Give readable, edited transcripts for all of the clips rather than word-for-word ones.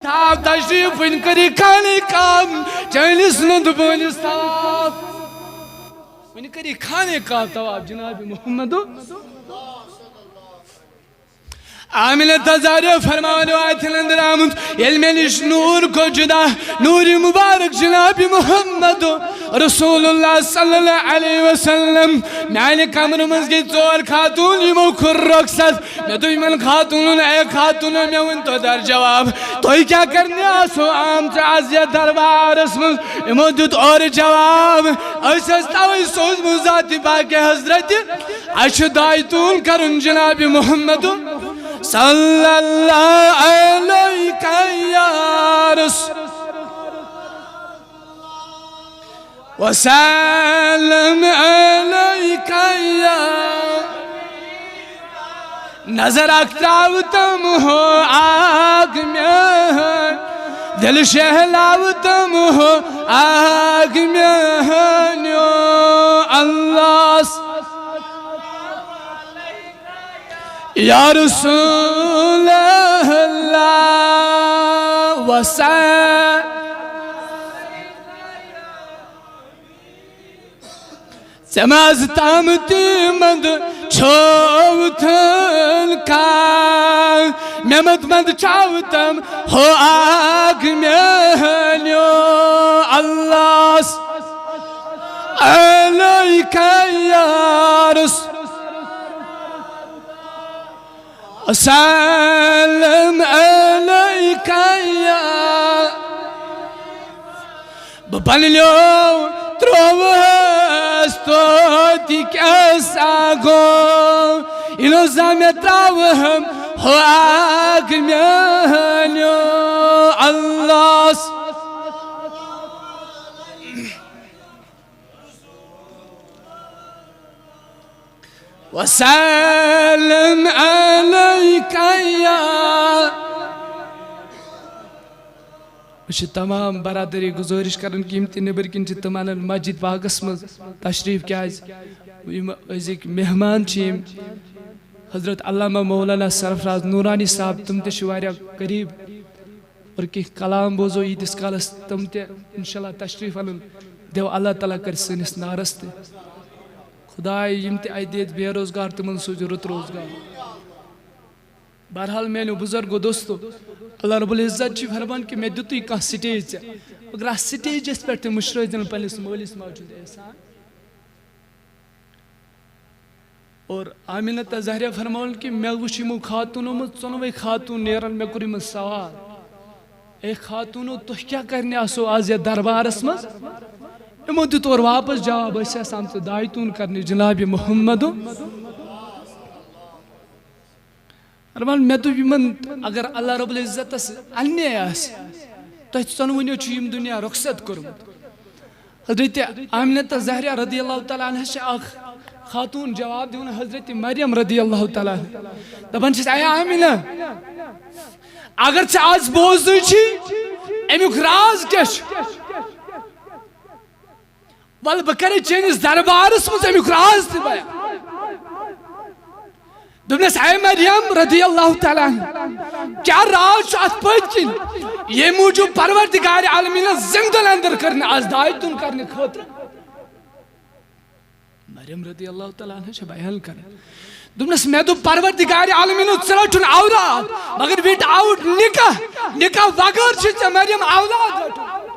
تھاو تشریف ون کری کھانے کام چینس نند بونس تھاو ون کری کھانے کام تواب جناب محمد آمینہ تزاریہ فرمانے آیت اندر آمد علم نش نور کو جدا نور مبارک جناب محمد رسول اللہ صلی اللہ علیہ وسلم میانے کمر مزگی ژور خاتون یمو کھر رخصت میں تو یمن خاتون اے خاتون میں ون تو در جواب تو کیا کرنے آسو عام چاز یا دربارس من یمو دیت اور جواب اس توئی سوز مذاتی باقی حضرت اش دائتون کرن جناب محمد صلی اللہ علیہ یا رسول وسلم علیک یا نظر اکتاوتم ہو آگ میں دل شہلاوتم ہو آگ میں اللہ یا رسول اللہ وسلم سماز تامتی مند چھوتن کا میمت مند چھوتم ہو آگ میلیو اللہ علیکہ یا رسول سلام علیکہ یا بپنلیو تروہس توتی کیسا گو انو زامن تراوہم ہو آگ میلیو اللہ وسلم علیکہ یا اچھے تمام برادری گزارش کرن کی امتی نبر کنچہ تمانا مسجد باغس مز تشریف کیا ازیک مہمان چیم حضرت علامہ مولانا سرفراز نورانی صاحب تم تے شواریا قریب اور کی کلام بوزو ایدس کالس تم تے انشاءاللہ تشریف علن دیو اللہ تعالیٰ کر سنس نارستے خدای یم تے آئی دیت بے روزگار تمن سوچ رت روزگار بہرحال میں نے بزرگو دوستو اللہ رب العزت چی فرمان کہ میں دیتوی کہاں سٹیج ہے اگر اس سٹیج اس پر تے مشروع جن پہلے مولیس موجود احسان اور آمینہ تظاہریہ فرمان کہ میں وشی مو خاتونوں میں چنوے خاتون نیرن میں کری من سوال اے خاتونوں تو کیا کرنے آسو آز یا دربار اسمز امو دیت اور واپس جواب ایسا سامتے دائیتون کرنے جناب محمد ارمان میں تو بیمن اگر اللہ رب العزت اننے آس تو چنونیو چیم دنیا رخصت کرم حضرت آمینہ زہریہ رضی اللہ تعالیٰ عنہ سے آخ خاتون جواب دیون حضرت مریم رضی اللہ تعالیٰ عنہ دبن چیز آیا آمینہ اگر چھ آز بوز دوئی چھی امیوک راز کش وال بکری چینس دربارس مجھے امیوک راز دی بایا دبنس اے مریم رضی اللہ تعالیٰ عنہ کیا راز چاہت پہنچن یہ موجود پروردگار عالمین زندل اندر کرنے آز دائیتون کرنے خطر مریم رضی اللہ تعالیٰ عنہ سے بیان کرنے دبنس میں تو پروردگار عالمین چلوٹن اولاد مگر ویٹ آؤٹ نکاح وگر چھتا مریم اولاد رٹھن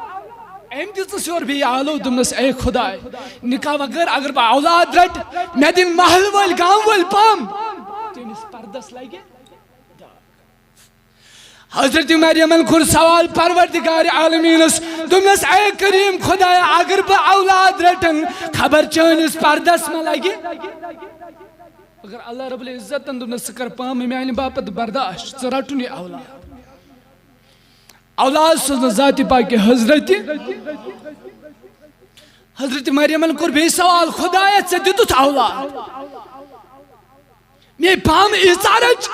ایم دیتا سور بھی آلو دمنس اے خدای نکاح وگر اگر با اولاد رٹ میں دن محل وال گاؤں وال پام تینس پردس لگے حضرت مریم کھر سوال پروردگار عالمین دمنس اے کریم خدای اگر با اولاد رٹن خبر چونس پردس میں لگے اگر اللہ رب العزت دمنس سکر پام میں باپت برداشت رٹنی اولاد اولاد سوزن ذاتی پاکی حضرت مریم کر بے سوال خدایت سے دیتو اولاد میں پام ازارج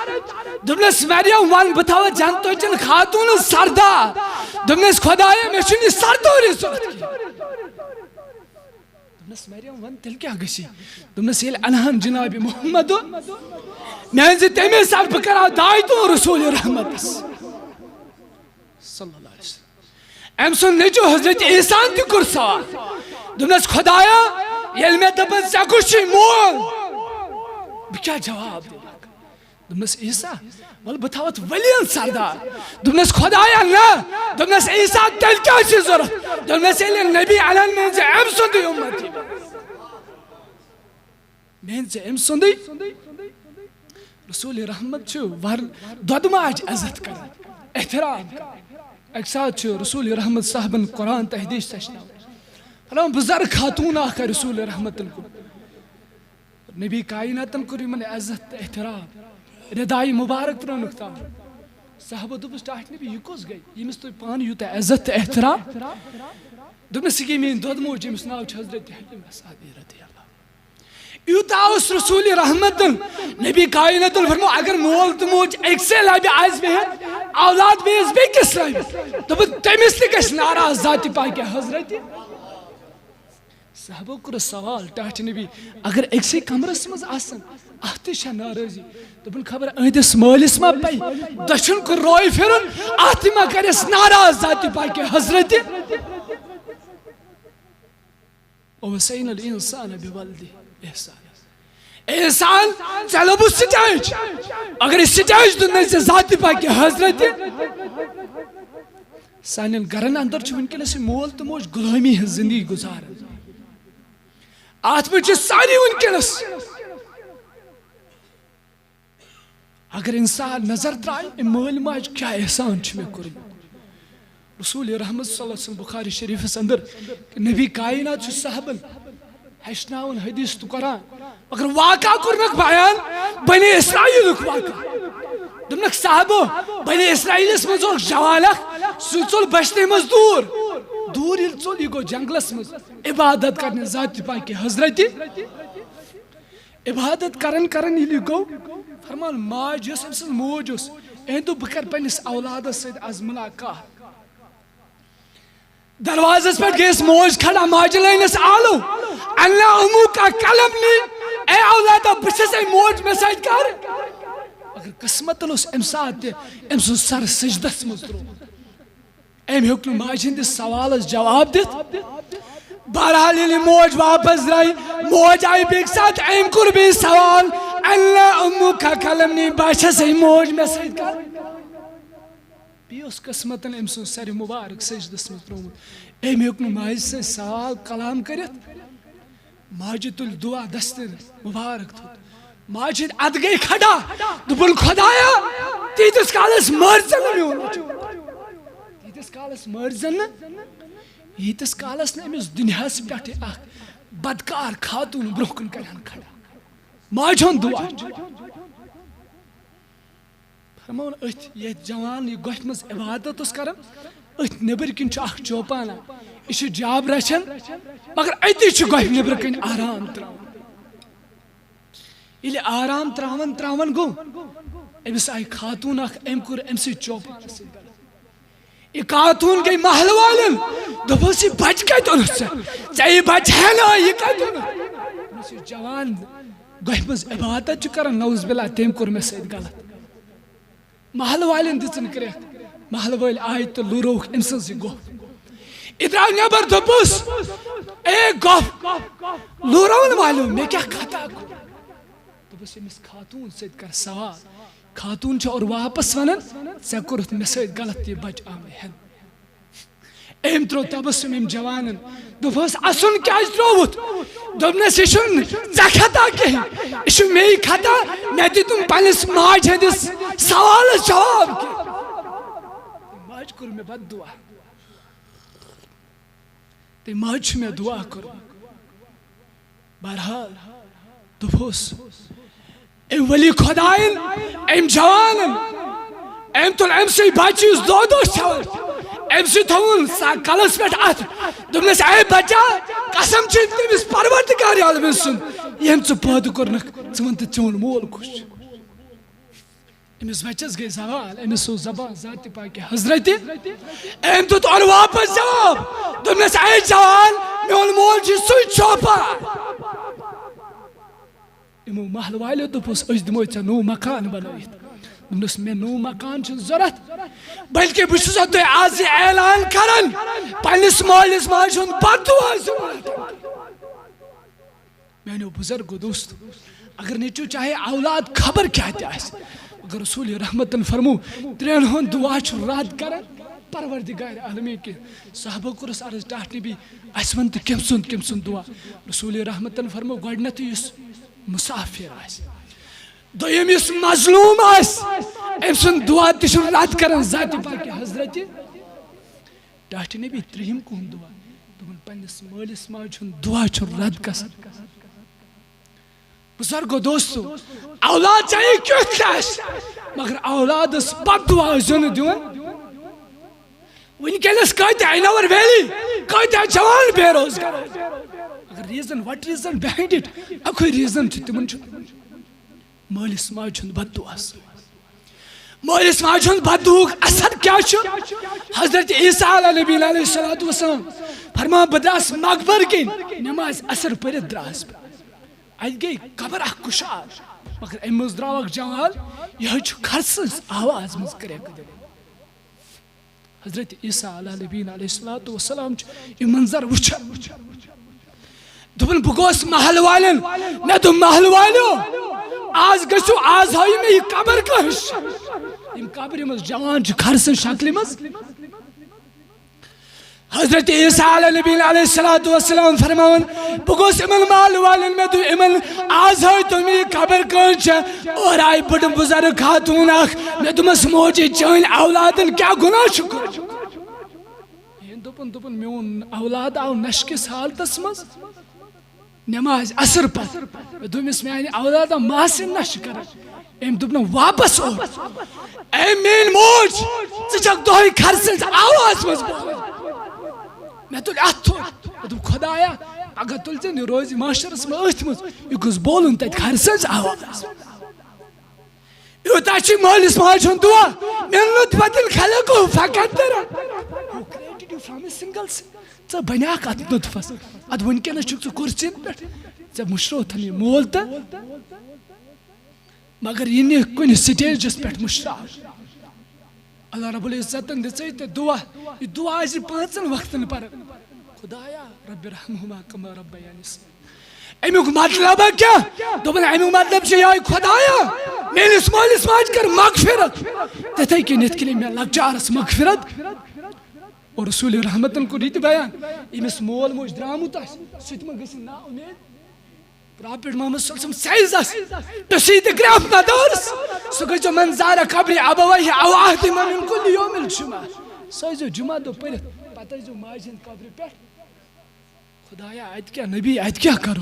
دمنس مریم وان بتاوا جانتو جن خاتون سردار دمنس خدای میں چنی سردوری صورت کی دمنس مریم وان تل کیا گسی دمنس ایل انہم جناب محمد میں انزی تیمی سال بکرا دائیتو رسول رحمت صلی اللہ علیہ وسلم ام سن نیچو حضرت عیسیٰ تہ کر سوال دنس خدایا یل میں دپن ژے کس چھی مول بہ کیا جواب دِمکھ دپنس عیسیٰ ول بہ تھاوتھ ولین سردار دپنس خدایا نا دپنس عیسیٰ تیل کیا چھی ضرورت دپنس ییٚلہِ نبی علیہ من ژے ام سُندٕے اُمتی مین ژے ام سُندٕے رسول رحمت چھُ دۄدٕ ماجہِ عزت کران احترام اکہِ ساتہٕ چھُ رسول رحمت صاحبن قرآن تہٕ حدیث ہیٚچھناوان فرمان بزرگ خاتون اکھ رسول رحمتن کو نبی کائناتن کور یمن عزت تہٕ احترام ردائی مبارک ترٛٲونکھ تام صحابہ دوٚپُس ٹاٹھ نبی یہِ کۄس گٔے ییٚمِس تُہۍ پانہٕ یوٗتاہ عزت تہٕ احترام دوٚپنس یہِ گٔے میٛٲنۍ دۄدٕ موج ییٚمِس ناو چھُ حضرت حلیمہ سعدیہ رضی اللہ یوٗتاہ اوس رسول رحمتن نبی کائناتن فرمو اگر مول تہٕ موج أکسے لبہِ آسہِ بِہِتھ اولاد بیٚیِس بیٚکِس لبہِ دوٚپُن تٔمِس تہِ گژھِ ناراض ذاتِ پاکہِ حضرت صحابو کوٚرُس سوال ٹاٹھ نبی اگر أکسے کمرس منٛز آسن اتھ تہِ چھا ناراضی دوٚپُن خبر أہنٛدِس مٲلِس ما پیہِ دٔچھُن کُن روے پھِرُن اتھ تہِ ما کریٚس ناراض ذاتِ پاکہِ حضرت ووصینا الانسان بوالدیہ احسان انسان ژےٚ لوٚبُتھ سٹیج اگر یہِ سٹیج دِنَے ژےٚ ذاتِ پاکہِ حضرت سانٮ۪ن گرن اندر چھُ وٕنکیٚنس یہِ مول تہٕ موج غلٲمی ہٕنٛز زندگی گُزاران اتھ منٛز چھِ سارے وٕنکیٚنس اگر انسان نظر ترٛایہِ أمۍ مٲلۍ ماجہِ کیٛاہ احسان چھُ مےٚ کوٚرمُت رسول رحمت صلی اللہ علیہ وسلم بخاری شریفس اندر نبی کائنات چھُ صحابن ہیٚچھناوان حدیث تہٕ قرآن مگر واقعہ کوٚرنکھ بیان بنی اسرائیلُک واقعہ دوٚپنکھ صحابو بنی اسرائیلس منٛز اوس جوان اکھ سُہ ژوٚل بچنہِ منٛز دوٗر ییٚلہِ ژوٚل یہِ گوٚو جنگلس منٛز عبادت کرنہِ ذاتِ پاکہِ حضرت عبادت کرن ییٚلہِ یہِ گوٚو فرمان ماج یۄس أمۍ سٕنٛز موج اوس أمۍ دوٚپ بہٕ کرٕ پننِس اولادس سۭتۍ آز مُلاقات دروازس پٮ۪ٹھ گٔیَس موج کھڑا ماجہِ لٲنِس آلو اللہ امو کا قلم نی اے اولادا بہٕ چھَس اے موج مےٚ سۭتۍ کر اگر قسمتن اوس امہِ ساتہٕ تہِ أمۍ سُنٛد سر سجدس منٛز تروومُت أمۍ ہیوٚک نہٕ ماجہِ ہٕنٛدِس سوالس جواب دِتھ بہرحال ییٚلہِ موج واپس درٛاے موج آیہِ بیٚکہِ ساتہٕ أمۍ کوٚر بیٚیہِ سوال اللہ امو کا قلم نی بہٕ چھَس اے موج مےٚ سۭتۍ کر بیٚیہِ اوس قسمتن أمۍ سُنٛد سرِ مُبارک سجدس منٛز تروومُت أمۍ ہیوٚک نہٕ ماجہِ سۭتۍ سوال کلام کٔرِتھ ماجہِ تُلۍ دعا دستہٕ مُبارک تھوٚد ماجہِ ہٕنٛدۍ ادٕ گٔے کھڑا دوٚپُن خدایا تیٖتِس کالس مٲرزن نہٕ میون تیٖتِس کالس مٲرزن نہٕ ییٖتِس کالس نہٕ أمِس دُنیاہس پٮ۪ٹھٕ اکھ بدکار خاتوٗن برونٛہہ کُن کران کھڑا ماجہِ ہُنٛد دعا فرمون أتھۍ ییٚتہِ جوان یہِ گۄپھِ منٛز عبادت اوس کران أتھۍ نیٚبٕرۍ کِنۍ چھُ اکھ چوپان یہِ چھُ جاب رچھان مگر أتی چھُ گۄپھِ نیٚبرٕ کَنۍ آرام تراوان ییٚلہِ آرام تراوان گوٚو أمِس آیہِ خاتوٗن اکھ أمۍ کوٚر أمۍ سۭتۍ چوپانس سۭتۍ غلط یہِ خاتوٗن گٔے محلہٕ والٮ۪ن دوٚپُس یہِ بچہِ کتہِ اوٚنُتھ ژےٚ یہِ بچہِ ہٮ۪نٲے یہِ کتہِ اوٚنُتھ دوٚپُس یہِ جوان گۄپھِ منٛز عبادت چھُ کران نعوذ باللہ تٔمۍ کوٚر مےٚ سۭتۍ غلط محلہٕ والٮ۪ن دِژٕن کرٛٮ۪کھ محلہٕ وٲلۍ آیہِ تہٕ لوٗرووُکھ أمۍ سٕنٛز یہِ گۄپھ یہِ درٛاو نٮ۪بر دوٚپُس اے گۄپھ لوٗراون والیو مےٚ کیٛاہ خطا کوٚر دوٚپُس أمِس خاتوٗن سۭتۍ کر سوال خاتوٗن چھِ اورٕ واپس ونان ژےٚ کوٚرُتھ مےٚ سۭتۍ غلط یہِ بچہِ آو مےٚ ہٮ۪نہٕ أمۍ تروو تبسُم أمۍ جوانن دوٚپُس اسُن کیٛازِ ترووُتھ دوٚپنس یہِ چھُنہٕ ژےٚ خطا کِہیٖنۍ یہِ چھُ مے خطا مےٚ دِتُم پننِس ماجہِ ہٕنٛدِس سوالس جواب ماجہِ کوٚر مےٚ بد دعا تٔمۍ ماجہِ چھُ مےٚ دعا کوٚرمُت بہرحال دوٚپُس أمۍ ؤلی خۄداین أمۍ جوانن أمۍ تُل أمۍ سٕے بچہِ یُس دۄد اوس کھٮ۪وان أمۍ سٕے تھووُن کلس پٮ۪ٹھ اتھ دوٚپنس اے بچا قسم چھِ تٔمِس پروردگار عالمہِ سُنٛد ییٚمۍ ژٕ پٲدٕ کوٚرنکھ ژٕ وَن تہٕ چون مول کُس چھُ أمِس بچس گٔے سوال أمِس اوس زبان ذاتِ پاکہِ حضرت أمۍ دیُت اورٕ واپس جواب دوٚپنس اے جوان میون مول چھُ سُے چوپان یِمو محلہٕ والیو دوٚپُس أسۍ دِموے ژےٚ نوٚو مکان بنٲیِتھ دوپنس میں نو مکان چھ ضرورت بلکہ بہ چھُسو تۄہہِ آز اعلان کران پننس مٲلِس ماجہِ ہُنٛد بددعا ضرورت میانیو بزرگو دوست اگر نیچو چاہے اولاد خبر کیا تہِ آسہِ اگر رسول رحمتن فرمو ترٛٮ۪ن ہُنٛد دعا چھُ رد کران پروردگار عالمی کے صحابہ کورس عرض ٹاٹھ نبی اسہِ ون تہٕ کٔمۍ سُنٛد دعا رسول رحمتن فرمو گۄڈنیتھٕے یُس مسافر آسہِ دوٚیِم یُس مظلوم آسہِ أمۍ سُنٛد دعا تہِ چھُ رد کران ذاتِ پاکہِ حضرت ٹاٹھ نبی ترٛیٚیِم کُہُنٛد دعا دوٚپُن پننِس مٲلِس ماجہِ ہُنٛد دعا چھُ رد گژھان بزرگو دوستو اولاد چاہے کیُتھ تہِ آسہِ مگر اولادس بددعا ٲسۍزیو نہٕ دِوان ونکیٚنس کۭتیاہ اِن اور ویلی کۭتیاہ جوان بے روزگار اگر reason what reason behind it اکُے ریزن چھُ تِمن چھُ مٲلِس ماجہِ ہُنٛد بددعا مٲلِس ماجہِ ہُنٛد بددعاہُک اثر کیٛاہ چھُ حضرت عیسیٰ علیہ نبی علیہ الصلوۃ والسلام فرمان بہٕ درٛاس مقبر کِنۍ نٮ۪مازِ اثر پٔرِتھ درٛاس بہٕ اتہِ گٔے قبر اکھ کُشاد مگر امہِ منٛز درٛاو اکھ جوان یِہوٚے چھُ کھرسٕنٛز آواز منٛز کریکہٕ دِوان حضرت عیسیٰ علیہ نبی علیہ الصلوۃ والسلام چھُ یہِ منظر وٕچھان دوٚپُن بہٕ گوس محل والٮ۪ن مےٚ دوٚپ محل والیو آز گٔژھِو آز ہٲیِو مےٚ یہِ قبر کٲنٛسہِ یِم قبرِ منٛز جوان چھِ کھرسٕنٛز شکلہِ منٛز حضرت عیسیٰ علیہ نبی علیہ الصلوۃ والسلام فرماوان بہٕ گوس یِمن محل والٮ۪ن مےٚ دوٚپ یِمن آز ہٲیتو مےٚ یہِ قبر کٲنٛسہِ چھےٚ اورٕ آیہِ بٔڑٕ بُزرگ خاتوٗن اکھ مےٚ دوٚپمس موجی چٲنۍ اولادن کیٛاہ گُناہ چھُ کوٚرمُت أمۍ دوٚپُن میون اولاد آو نشہٕ کِس حالتس منٛز نٮ۪مازِ اثر پتہٕ مےٚ دوٚپمس میانہِ اولاد آو ماسہِ نشہٕ کران أمۍ دوٚپنم واپس اور اے میٲنۍ موج ژٕ چھکھ دۄہے کھرسٕنٛز آواز منٛز بولان مےٚ تُل اتھ تھوٚد مےٚ دوٚپ خۄدایا پگاہ تُلۍ ژٕ یہِ روزِ معاشرس منٛز أتھۍ منٛز یہِ گوٚژھ بولُن تتہِ کھرسٕنٛز آواز یوٗتاہ چھُ مٲلِس ماجہِ ہُنٛد دعا مِلنُت بدل خلقو فقدر ژٕ بنیاکھ اتھ نُطفس ادٕ ونکیٚنس چھُکھ ژٕ کُرسی پٮ۪ٹھ ژےٚ مٔشروتھن یہِ مول تہٕ مگر یہِ نِکھ کُنہِ سٹیجس پٮ۪ٹھ مٔشراو اللہ رب العزتن دِژے ژےٚ دعا یہِ دعا ٲسۍ پانٛژن وقتن پران خۄدایا رب ارحمہما کما ربیانی صغیرا امیُک مطلب کیٛاہ دوٚپُن امیُک مطلب چھُ یِہوٚے خۄدایا میٲنِس مٲلِس ماجہِ کر مغفرت تِتھے کٔنۍ یِتھ کٔنۍ مےٚ لۄکچارس مغفرت اور رسول رحمتن کوٚر یہِ تہِ بیان ییٚمِس مول موج درٛامُت آسہِ سُہ تہِ ما گژھِ نا اُمید پرافٹ محمد صلی اللہ علیہ وسلم says us to see the grandmothers سُہ گٔژھِو من زارا قبرِ ابویہِ او عہدِ من کُلہِ یومِ الجمعہ سُہ ٲسۍزیو جمعہ دۄہ پٔرِتھ پتہٕ ٲسۍزیو ماجہِ ہِنٛدِ قبرِ پٮ۪ٹھ خۄدایا اتہِ کیٛاہ نبی اتہِ کیٛاہ کرو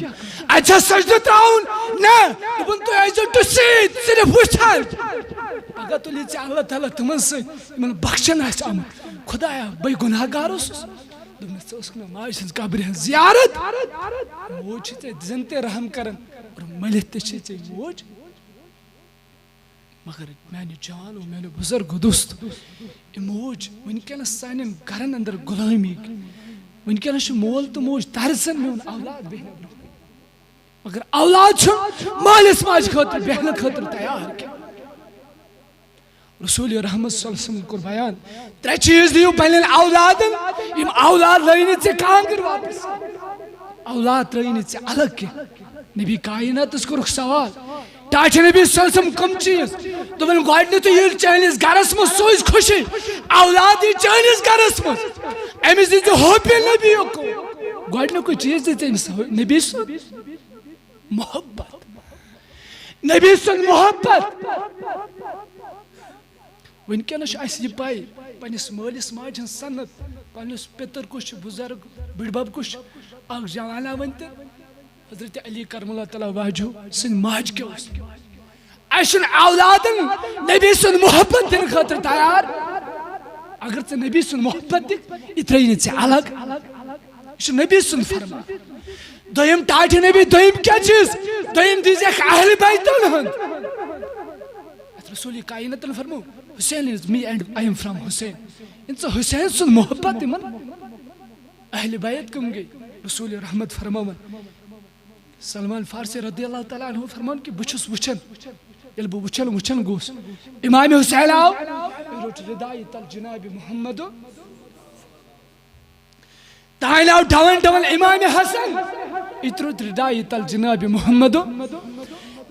اتہِ چھا سجدٕ تراوُن نہ دوٚپُن تُہۍ ٲسۍزیو ٹُو سی صرف وٕچھان پگاہ تُلہِ ژےٚ اللہ تعالیٰ تِمن سۭتۍ یِمن بخشن آسہِ آمُت خۄدایا بٕے گُناہ گار اوسُس دوٚپنس ژٕ ٲسکھ مےٚ ماجہِ ہٕنٛز قبرِ ہٕنٛز زیارت موج چھِ ژےٚ زن تہِ رحم کران اور مٔلِتھ تہِ چھِ ژےٚ موج مگر میانہِ جوانو میانیو بُزرگو دوست یہِ موج ونکیٚنس سانٮ۪ن گرن اندر غلٲمی ونکیٚنس چھُ مول تہٕ موج ترسان میون اولاد بیٚہنہٕ برونٛہہ مگر اولاد چھُ مٲلِس ماجہِ خٲطرٕ بیٚہنہٕ خٲطرٕ تیار کینٛہہ رسول رحمت صلی اللہ علیہ وسلم کوٚر بیان ترٛےٚ چیٖز دِیِو پننٮ۪ن اولادن یِم اولاد لٲگۍ نہٕ ژےٚ کانٛگٕر واپس اولاد ترٛٲیی نہٕ ژےٚ الگ کینٛہہ نبی کایناتس کوٚرُکھ سوال ٹاٹھ نبی صلی اللہ علیہ وسلم کٕم چیٖز دوٚپُن گۄڈنیُتھٕے ییٚلہِ چٲنِس گرس منٛز سوٗزِ خوشی اولاد یی چٲنِس گرس منٛز أمِس دِژ حُبِ نبی یُک گۄڈنیُکُے چیٖز دِژ أمِس نبی سُنٛد محبت نبی سُنٛد محبت ونکیٚنس چھُ اسہِ یہِ پاے پننِس مٲلِس ماجہِ ہٕنٛز سنت پننِس پِتٕر کُس چھُ بُزرگ بٕڈبب کُس چھُ اکھ جوانا ؤنۍ تہٕ حضرت علی کرم اللہ تعالیٰ واجوٗ سٕنٛدِ ماجہِ کیٛاہ اوس اسہِ چھُنہٕ اولادن نبی سُنٛد محبت دِنہٕ خٲطرٕ تیار اگر ژٕ نبی سُنٛد محبت دِکھ یہِ ترٛٲیی نہٕ ژےٚ الگ یہِ چھُ نبی سُنٛد فرمان دوٚیِم ٹاٹھ نبی دوٚیِم کیٛاہ چیٖز دوٚیِم دِژیکھ اہلِ بیتن ہُنٛد رسول کایناتن فرمو Hussain is me and I am from Hussain ییٚلہِ ژٕ حُسین سُنٛد محبت یِمن اہلِ بیت کٕم گٔے رسول رحمت فرماوان سلمان فارسی رضی اللہ تعالیٰ عنہ فرمان کہ بہٕ چھُس وٕچھان یل بہ وچھن گوس امام حسین آو روٹ ردائی تل جناب محمد تائن آو ڈون امام حسن اتروت ردائی تل جناب محمد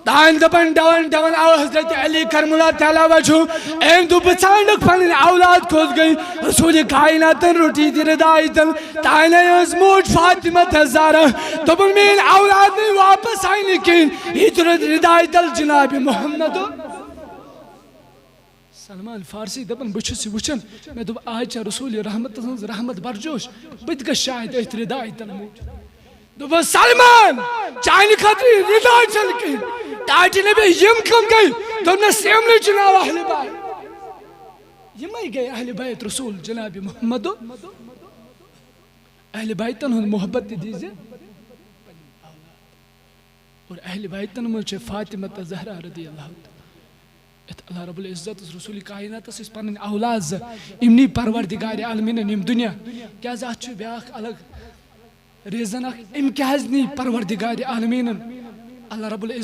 تائن دپن ڈون آو حضرت علی کرم اللہ تعالیٰ وجہ ایم دو بچانک پنن اولاد کھوز گئی رسول کائناتن روٹی دی ردائی تل تائن ایز موج فاطمہ تزارہ دپن مین اولاد نہیں واپس آئی نکین اتروت ردائی تل جناب محمد سلمان فارسی دپن بچھسی وچھن میں دب آج رسول رحمت برجوش بت گش شاہد ایت ردائی تل موج دب سلمان چائن خطری ردائی چل کے ٹاٹی نبی یم کم گئی دب نسیم نے جناب اہل بیت یمائی گئی اہل بیت رسول جناب محمد اہل بیتن ہن محبت دیزے اور اہل بیتن ملچے فاطمہ زہرا رضی اللہ عنہ اللہ رب العزت رسول کائنات اس پنن اولاد امنی پروردگار عالمین ام دنیا کیا ذات بیاکھ الگ ریزن ام کیا نی پروردگار عالمین اللہ رب العزت